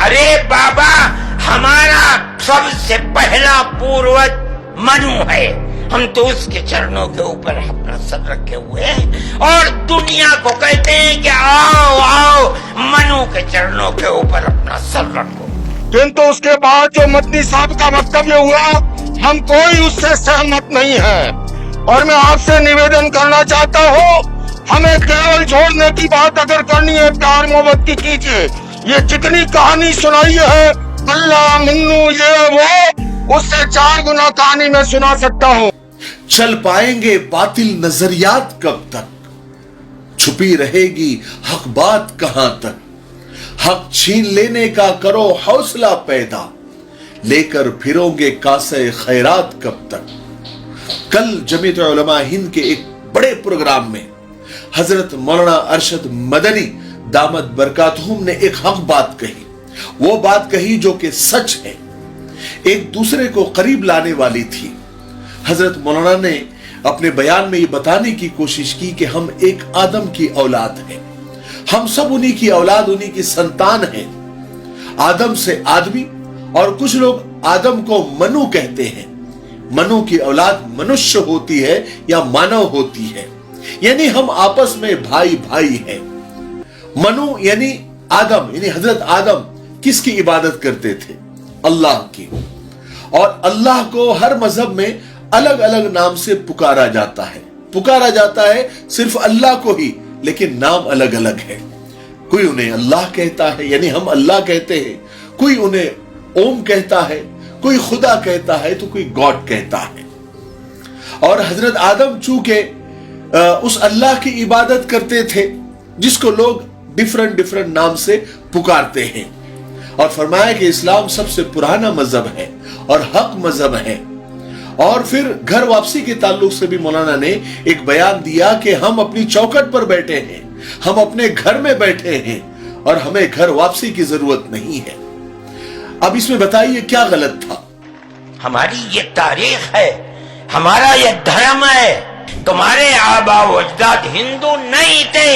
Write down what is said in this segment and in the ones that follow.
अरे बाबा, हमारा सबसे पहला पूर्वज मनु है। हम तो उसके चरणों के ऊपर अपना सर रखे हुए हैं और दुनिया को कहते हैं कि आओ आओ मनु के चरणों के ऊपर अपना सर रखो। किंतु उसके बाद जो मदनी साहब का वक्तव्य हुआ, हम कोई उससे सहमत नहीं है और मैं आपसे निवेदन करना चाहता हूँ, हमें केवल छोड़ने की बात अगर करनी है, प्यार मोहब्बत की कीजिए। ये जितनी कहानी सुनाई है, अल्लाह मन्नू ये वो, उससे 4 गुना कहानी में सुना सकता हूँ। चल पाएंगे बातिल नजरियात कब तक, छुपी रहेगी हक बात कहां तक, हक छीन लेने का करो हौसला पैदा, लेकर फिरोगे कासे खैरात कब तक। कल जमीयत उलमा हिंद के एक बड़े प्रोग्राम में हजरत मौलाना अरशद मदनी दामद बरकातहुम ने एक हक बात कही, वो बात कही जो कि सच है, एक दूसरे को करीब लाने वाली थी। हजरत मौलाना ने अपने बयान में ये बताने की कोशिश की कि हम एक आदम की औलाद हैं, हम सब उन्हीं की औलाद, उन्हीं की संतान हैं। आदम से आदमी, और कुछ लोग आदम को मनु कहते हैं। मनु की औलाद मनुष्य होती है या मानव होती है, यानी हम आपस में भाई भाई हैं। मनु यानी आदम, यानी हजरत आदम किसकी इबादत करते थे? अल्लाह की। और अल्लाह को हर मजहब में अलग अलग नाम से पुकारा जाता है सिर्फ अल्लाह को ही, लेकिन नाम अलग अलग है। कोई उन्हें अल्लाह कहता है, यानी हम अल्लाह कहते हैं, कोई उन्हें ओम कहता है, कोई खुदा कहता है, तो कोई गॉड कहता है। और हजरत आदम चूंकि उस अल्लाह की इबादत करते थे जिसको लोग डिफरेंट नाम से पुकारते हैं, और फरमाया कि इस्लाम सबसे पुराना मजहब है और हक मजहब है। और फिर घर वापसी के ताल्लुक से भी मौलाना ने एक बयान दिया कि हम अपनी चौखट पर बैठे हैं, हम अपने घर में बैठे हैं और हमें घर वापसी की जरूरत नहीं है। अब इसमें बताइए क्या गलत था? हमारी ये तारीख है, हमारा ये धर्म है। तुम्हारे आबा वजदाद हिंदू नहीं थे,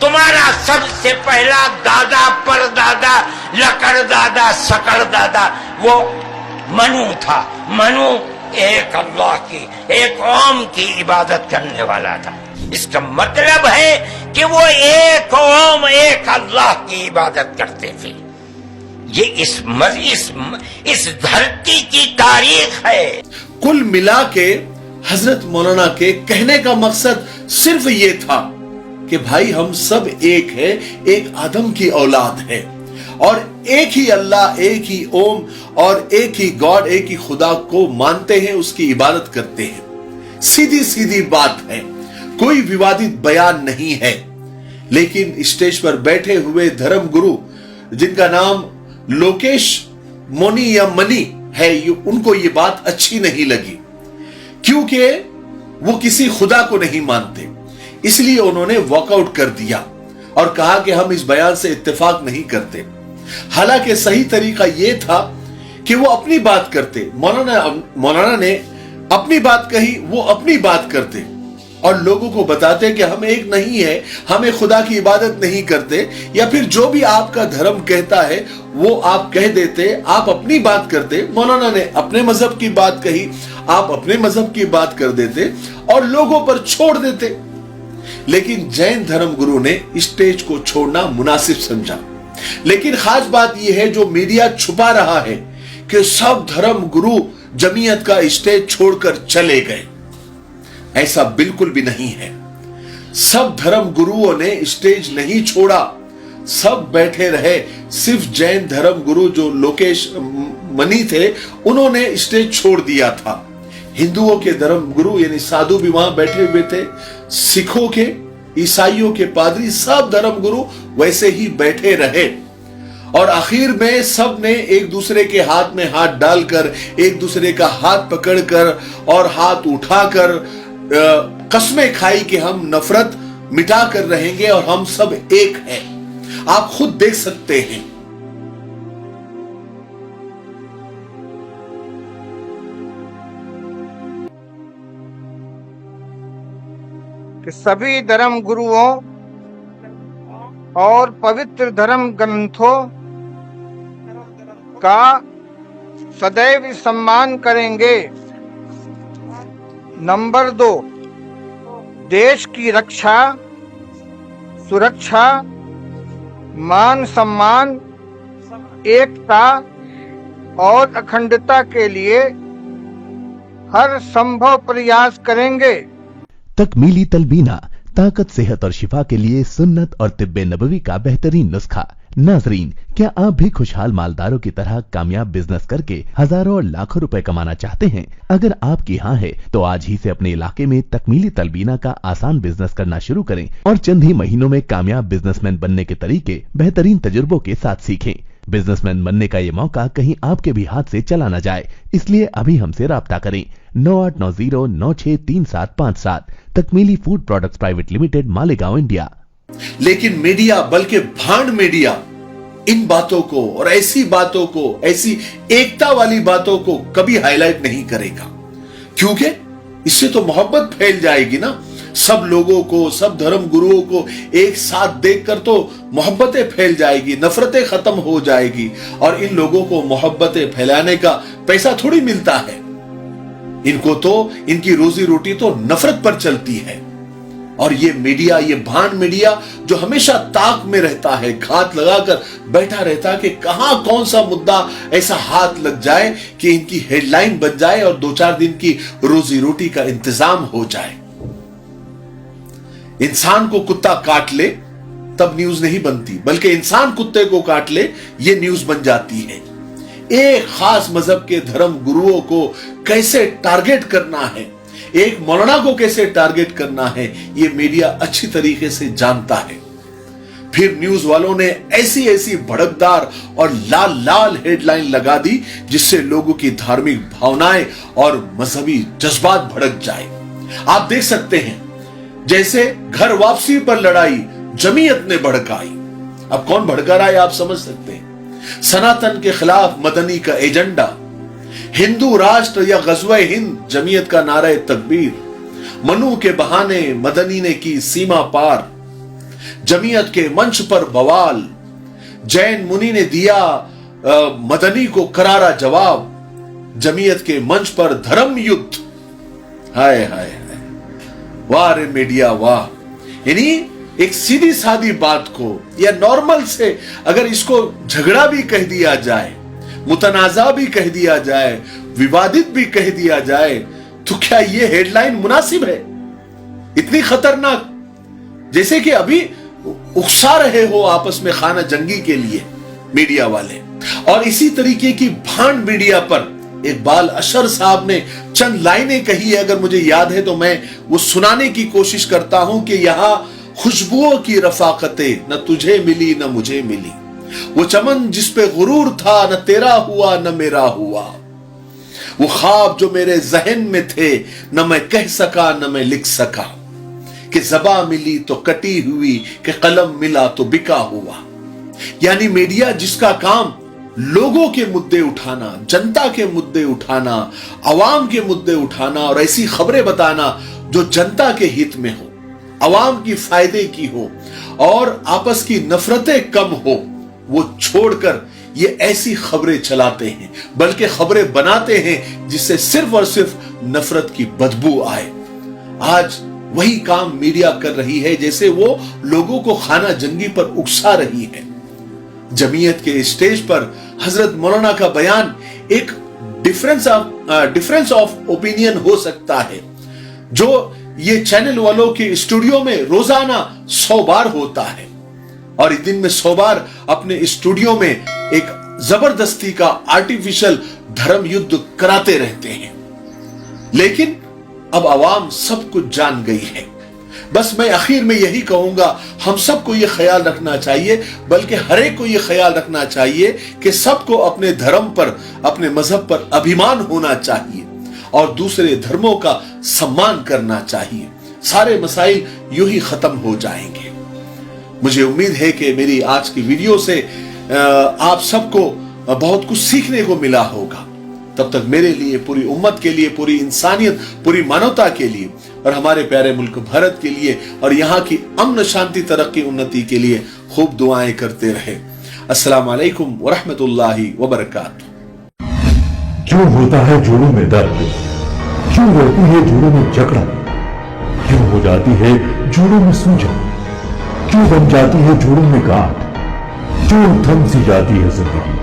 तुम्हारा सबसे पहला दादा परदादा लकड़ दादा सकड़ दादा वो मनु था। मनु एक अल्लाह की, एक ओम की इबादत करने वाला था। इसका मतलब है कि वो एक ओम एक अल्लाह की इबादत करते थे। ये इस धरती की तारीख है। कुल मिला के हजरत मौलाना के कहने का मकसद सिर्फ ये था कि भाई हम सब एक है, एक आदम की औलाद है और एक ही अल्लाह, एक ही ओम और एक ही गॉड, एक ही खुदा को मानते हैं, उसकी इबादत करते हैं। सीधी सीधी बात है, कोई विवादित बयान नहीं है। लेकिन स्टेज पर बैठे हुए धर्म गुरु जिनका नाम लोकेश मोनी या मनी है, उनको ये बात अच्छी नहीं लगी, क्योंकि वो किसी खुदा को नहीं मानते। इसलिए उन्होंने वॉकआउट कर दिया और कहा कि हम इस बयान से इत्तेफाक नहीं करते। हालांकि सही तरीका यह था कि वो अपनी बात करते, मौलाना ने अपनी बात कही, वो अपनी बात करते और लोगों को बताते कि हम एक नहीं है, हमें खुदा की इबादत नहीं करते, या फिर जो भी आपका धर्म कहता है वो आप कह देते, आप अपनी बात करते। मौलाना ने अपने मजहब की बात कही, आप अपने मजहब की बात कर देते और लोगों पर छोड़ देते। लेकिन जैन धर्म गुरु ने स्टेज को छोड़ना मुनासिब समझा। लेकिन खास बात यह है जो मीडिया छुपा रहा है कि सब धर्म गुरु जमीयत का स्टेज छोड़कर चले गए। ऐसा बिल्कुल भी नहीं है। सब धर्म गुरुओं ने स्टेज नहीं छोड़ा, सब बैठे रहे। सिर्फ जैन धर्म गुरु जो लोकेश मनी थे, उन्होंने स्टेज छोड़ दिया था। हिंदुओं के धर्म गुरु यानी साधु भी वहां बैठे हुए थे, सिखों के, ईसाइयों के पादरी, सब धर्म गुरु वैसे ही बैठे रहे। और आखिर में सब ने एक दूसरे के हाथ में हाथ डालकर, एक दूसरे का हाथ पकड़कर और हाथ उठाकर कस्में खाई कि हम नफरत मिटा कर रहेंगे और हम सब एक हैं। आप खुद देख सकते हैं। कि सभी धर्म गुरुओं और पवित्र धर्म ग्रंथों का सदैव सम्मान करेंगे। नंबर 2, देश की रक्षा, सुरक्षा, मान सम्मान, एकता और अखंडता के लिए हर संभव प्रयास करेंगे। तकमीली तलबीना, ताकत, सेहत और शिफा के लिए सुन्नत और तिब्बे नबवी का बेहतरीन नुस्खा। नाजरीन, क्या आप भी खुशहाल मालदारों की तरह कामयाब बिजनेस करके हजारों और लाखों रुपए कमाना चाहते हैं? अगर आपकी हाँ है तो आज ही से अपने इलाके में तकमीली तलबीना का आसान बिजनेस करना शुरू करें और चंद ही महीनों में कामयाब बिजनेसमैन बनने के तरीके बेहतरीन तजुर्बों के साथ सीखें। बिजनेसमैन बनने का ये मौका कहीं आपके भी हाथ से चला न जाए, इसलिए अभी हमसे राब्ता करें। 9890963757। तकमीली food products private limited, Malegaon, India. लेकिन मीडिया, बल्कि भांड मीडिया, इन बातों को और ऐसी बातों को, ऐसी एकता वाली बातों को कभी हाईलाइट नहीं करेगा, क्योंकि इससे तो मोहब्बत फैल जाएगी ना। सब लोगों को, सब धर्म गुरुओं को एक साथ देखकर तो मोहब्बतें फैल जाएगी, नफरतें खत्म हो जाएगी। और इन लोगों को मोहब्बतें फैलाने का पैसा थोड़ी मिलता है, इनको तो इनकी रोजी रोटी तो नफरत पर चलती है। और ये मीडिया, ये भांड मीडिया जो हमेशा ताक में रहता है, घात लगाकर बैठा रहता है कि कहां कौन सा मुद्दा ऐसा हाथ लग जाए कि इनकी हेडलाइन बन जाए और 2-4 दिन की रोजी रोटी का इंतजाम हो जाए। इंसान को कुत्ता काट ले तब न्यूज नहीं बनती, बल्कि इंसान कुत्ते को काट ले ये न्यूज बन जाती है। एक खास मजहब के धर्म गुरुओं को कैसे टारगेट करना है, एक मौलाना को कैसे टारगेट करना है, ये मीडिया अच्छी तरीके से जानता है। फिर न्यूज वालों ने ऐसी ऐसी भड़कदार और लाल लाल हेडलाइन लगा दी जिससे लोगों की धार्मिक भावनाएं और मजहबी जज्बात भड़क जाए। आप देख सकते हैं, जैसे घर वापसी पर लड़ाई जमीयत ने भड़काई। अब कौन भड़का रहा है आप समझ सकते हैं। सनातन के खिलाफ मदनी का एजेंडा, हिंदू राष्ट्र या गज़वे हिंद, जमीयत का नारे तकबीर, मनु के बहाने मदनी ने की सीमा पार, जमीयत के मंच पर बवाल, जैन मुनि ने दिया मदनी को करारा जवाब, जमीयत के मंच पर धर्म युद्ध। हाय हाय हाय, वाह रे मीडिया वाह। यानी एक सीधी सादी बात को या नॉर्मल से अगर इसको झगड़ा भी कह दिया जाए, मुतनाजा भी कह दिया जाए, विवादित भी कह दिया जाए, तो क्या ये हेडलाइन मुनासिब है? इतनी खतरनाक, जैसे कि अभी उकसा रहे हो आपस में खाना जंगी के लिए मीडिया वाले। और इसी तरीके की भांड मीडिया पर इकबाल अशर साहब ने चंद लाइनें कही है, अगर मुझे याद है तो मैं वो सुनाने की कोशिश करता हूं कि यहां खुशबुओं की रफाकतें न तुझे मिली न मुझे मिली, वो चमन जिस पे गुरूर था न तेरा हुआ न मेरा हुआ, वो ख्वाब जो मेरे जहन में थे न मैं कह सका न मैं लिख सका, कि ज़बा मिली तो कटी हुई, कि कलम मिला तो बिका हुआ। यानी मीडिया जिसका काम लोगों के मुद्दे उठाना, जनता के मुद्दे उठाना, अवाम के मुद्दे उठाना और ऐसी खबरें बताना जो जनता के हित में हो, अवाम की फायदे की हो और आपस की नफरतें कम हो, वो छोड़कर ये ऐसी खबरें चलाते हैं, बल्कि खबरें बनाते हैं जिससे सिर्फ और सिर्फ नफरत की बदबू आए। आज वही काम मीडिया कर रही है, जैसे वो लोगों को खाना जंगी पर उकसा रही है। जमीयत के स्टेज पर हजरत मौलाना का बयान एक डिफरेंस ऑफ ओपिनियन हो सकता है, जो ये चैनल वालों के स्टूडियो में रोजाना 100 बार होता है, और इस दिन में 100 बार अपने स्टूडियो में एक जबरदस्ती का आर्टिफिशियल धर्म युद्ध कराते रहते हैं। लेकिन अब आवाम सब कुछ जान गई है। बस मैं आखिर में यही कहूंगा, हम सबको यह ख्याल रखना चाहिए, बल्कि हर एक को यह ख्याल रखना चाहिए कि सबको अपने धर्म पर, अपने मजहब पर अभिमान होना चाहिए और दूसरे धर्मों का सम्मान करना चाहिए। सारे मसाइल यूं ही खत्म हो जाएंगे। मुझे उम्मीद है कि मेरी आज की वीडियो से आप सबको बहुत कुछ सीखने को मिला होगा। तब तक मेरे लिए, पूरी उम्मत के लिए, पूरी इंसानियत, पूरी मानवता के लिए और हमारे प्यारे मुल्क भारत के लिए और यहाँ की अमन, शांति, तरक्की, उन्नति के लिए खूब दुआएं करते रहे। अस्सलाम वालेकुम व रहमतुल्लाहि व बरकातुहू। क्यों होता है जोड़ों में दर्द, क्यों रहती है जोड़ों में जकड़न, क्यों हो जाती है जोड़ों में सूजन, क्यों बन जाती है जोड़ों में गांठ, क्यों थम सी जाती है जिंदगी।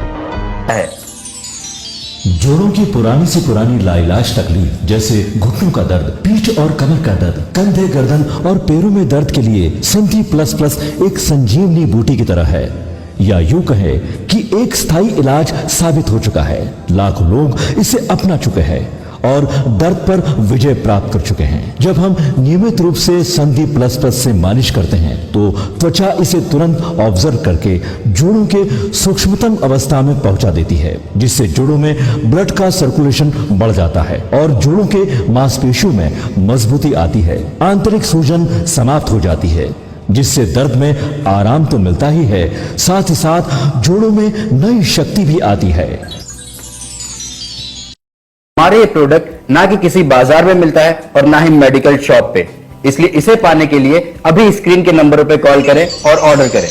जोड़ों की पुरानी से पुरानी लाइलाज तकलीफ जैसे घुटनों का दर्द, पीठ और कमर का दर्द, कंधे, गर्दन और पैरों में दर्द के लिए संधि प्लस प्लस एक संजीवनी बूटी की तरह है, या यूं कहे कि एक स्थायी इलाज साबित हो चुका है। लाखों लोग इसे अपना चुके हैं और दर्द पर विजय प्राप्त कर चुके हैं। जब हम नियमित रूप से संधि प्लस प्लस से मालिश करते हैं तो त्वचा इसे तुरंत ऑब्जर्व करके जोड़ों के सूक्ष्मतम अवस्था में पहुंचा देती है, जिससे जोड़ों में ब्लड का सर्कुलेशन बढ़ जाता है और जोड़ों के मांसपेशियों में मजबूती आती है। आंतरिक सूजन समाप्त हो जाती है, जिससे दर्द में आराम तो मिलता ही है, साथ ही साथ जोड़ों में नई शक्ति भी आती है। हमारे ये प्रोडक्ट ना कि किसी बाजार में मिलता है और ना ही मेडिकल शॉप पे, इसलिए इसे पाने के लिए अभी स्क्रीन के नंबरों पे कॉल करें और ऑर्डर करें।